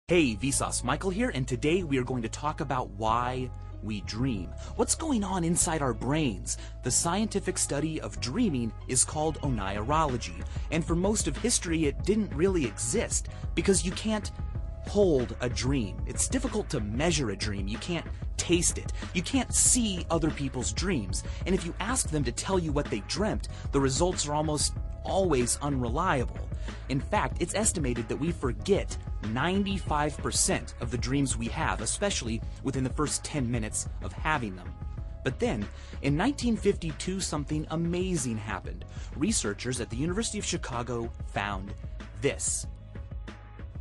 Hey Vsauce, Michael here, and today we are going to talk about why we dream. What's going on inside our brains? The scientific study of dreaming is called onirology, and for most of history it didn't really exist because you can't hold a dream. It's difficult to measure a dream. You can't taste it. You can't see other people's dreams, and if you ask them to tell you what they dreamt, the results are almost always unreliable. In fact, it's estimated that we forget 95% of the dreams we have, especially within the first 10 minutes of having them. But then, in 1952, something amazing happened. Researchers at the University of Chicago found this.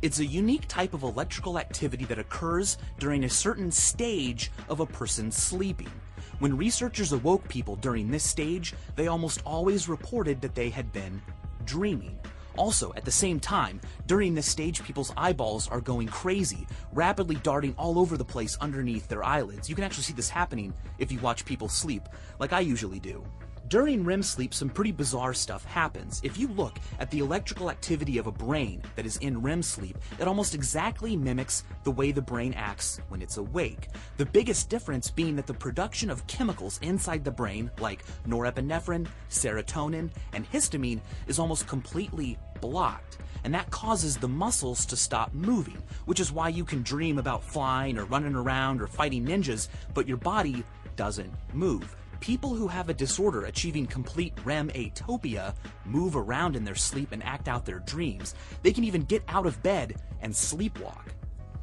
It's a unique type of electrical activity that occurs during a certain stage of a person sleeping. When researchers awoke people during this stage, they almost always reported that they had been dreaming. Also, at the same time, during this stage, people's eyeballs are going crazy, rapidly darting all over the place underneath their eyelids. You can actually see this happening if you watch people sleep, like I usually do. During REM sleep, some pretty bizarre stuff happens. If you look at the electrical activity of a brain that is in REM sleep, it almost exactly mimics the way the brain acts when it's awake. The biggest difference being that the production of chemicals inside the brain, like norepinephrine, serotonin, and histamine, is almost completely blocked. And that causes the muscles to stop moving, which is why you can dream about flying or running around or fighting ninjas, but your body doesn't move. People who have a disorder achieving complete REM atopia move around in their sleep and act out their dreams. They can even get out of bed and sleepwalk.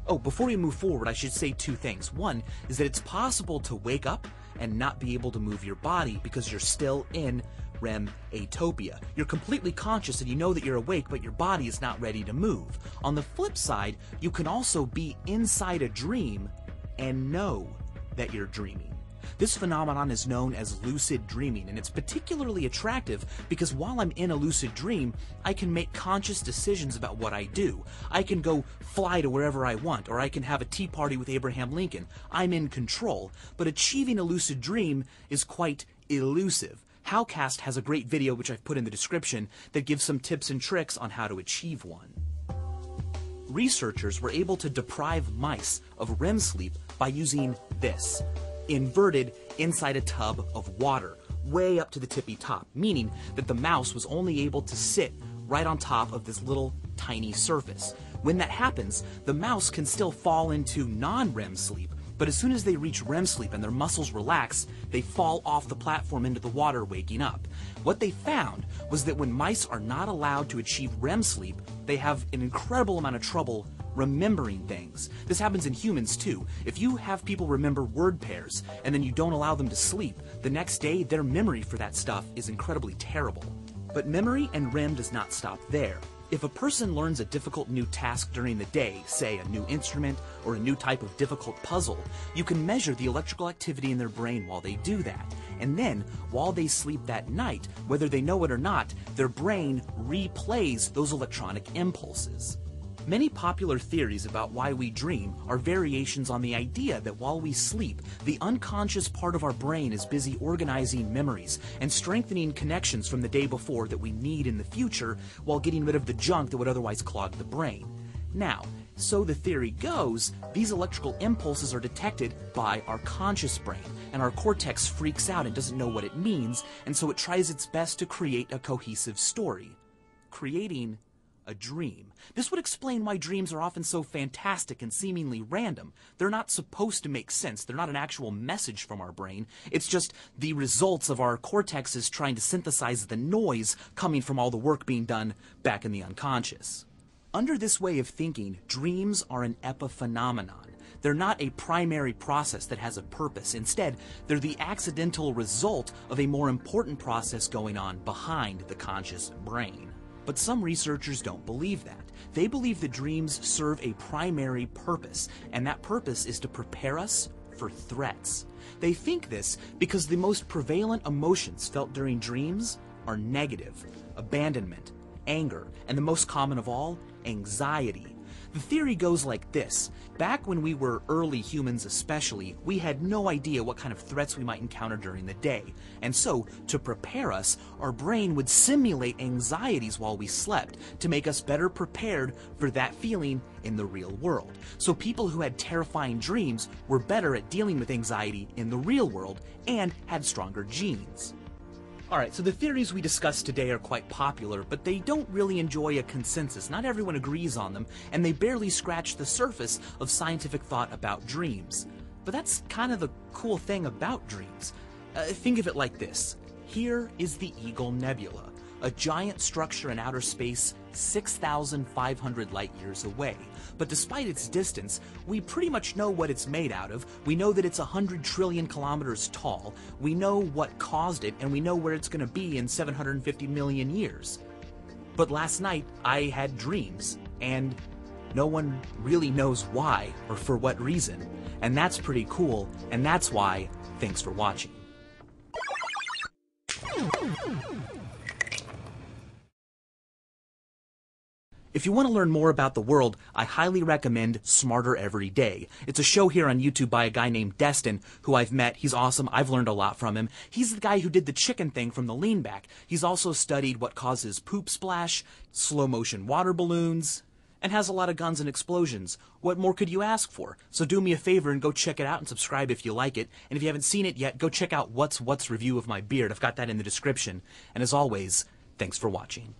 Oh, before we move forward, I should say two things. One is that it's possible to wake up and not be able to move your body because you're still in REM atopia. You're completely conscious and you know that you're awake, but your body is not ready to move. On the flip side, you can also be inside a dream and know that you're dreaming. This phenomenon is known as lucid dreaming, and it's particularly attractive because while I'm in a lucid dream, I can make conscious decisions about what I do. I can go fly to wherever I want, or I can have a tea party with Abraham Lincoln. I'm in control, but achieving a lucid dream is quite elusive. Howcast has a great video, which I've put in the description, that gives some tips and tricks on how to achieve one. Researchers were able to deprive mice of REM sleep by using this. Inverted inside a tub of water, way up to the tippy top, meaning that the mouse was only able to sit right on top of this little tiny surface. When that happens, the mouse can still fall into non-REM sleep, but as soon as they reach REM sleep and their muscles relax, they fall off the platform into the water, waking up. What they found was that when mice are not allowed to achieve REM sleep, they have an incredible amount of trouble remembering things. This happens in humans too. If you have people remember word pairs and then you don't allow them to sleep, the next day their memory for that stuff is incredibly terrible. But memory and REM does not stop there. If a person learns a difficult new task during the day, say a new instrument or a new type of difficult puzzle, you can measure the electrical activity in their brain while they do that. And then, while they sleep that night, whether they know it or not, their brain replays those electronic impulses. Many popular theories about why we dream are variations on the idea that while we sleep, the unconscious part of our brain is busy organizing memories and strengthening connections from the day before that we need in the future while getting rid of the junk that would otherwise clog the brain. Now, so the theory goes, these electrical impulses are detected by our conscious brain, and our cortex freaks out and doesn't know what it means, and so it tries its best to create a cohesive story, creating a dream. This would explain why dreams are often so fantastic and seemingly random. They're not supposed to make sense. They're not an actual message from our brain. It's just the results of our cortexes trying to synthesize the noise coming from all the work being done back in the unconscious. Under this way of thinking, dreams are an epiphenomenon. They're not a primary process that has a purpose. Instead, they're the accidental result of a more important process going on behind the conscious brain. But some researchers don't believe that. They believe that dreams serve a primary purpose, and that purpose is to prepare us for threats. They think this because the most prevalent emotions felt during dreams are negative, abandonment, anger, and the most common of all, anxiety. The theory goes like this. Back when we were early humans especially, we had no idea what kind of threats we might encounter during the day. And so, to prepare us, our brain would simulate anxieties while we slept to make us better prepared for that feeling in the real world. So people who had terrifying dreams were better at dealing with anxiety in the real world and had stronger genes. Alright, so the theories we discussed today are quite popular, but they don't really enjoy a consensus. Not everyone agrees on them, and they barely scratch the surface of scientific thought about dreams. But that's kind of the cool thing about dreams. Think of it like this. Here is the Eagle Nebula, a giant structure in outer space 6,500 light years away. But despite its distance, we pretty much know what it's made out of. We know that it's 100 trillion kilometers tall. We know what caused it, and we know where it's going to be in 750 million years. But last night, I had dreams, and no one really knows why or for what reason. And that's pretty cool, and that's why, thanks for watching. If you want to learn more about the world, I highly recommend Smarter Every Day. It's a show here on YouTube by a guy named Destin, who I've met. He's awesome. I've learned a lot from him. He's the guy who did the chicken thing from the lean back. He's also studied what causes poop splash, slow motion water balloons, and has a lot of guns and explosions. What more could you ask for? So do me a favor and go check it out and subscribe if you like it. And if you haven't seen it yet, go check out What's review of my beard. I've got that in the description. And as always, thanks for watching.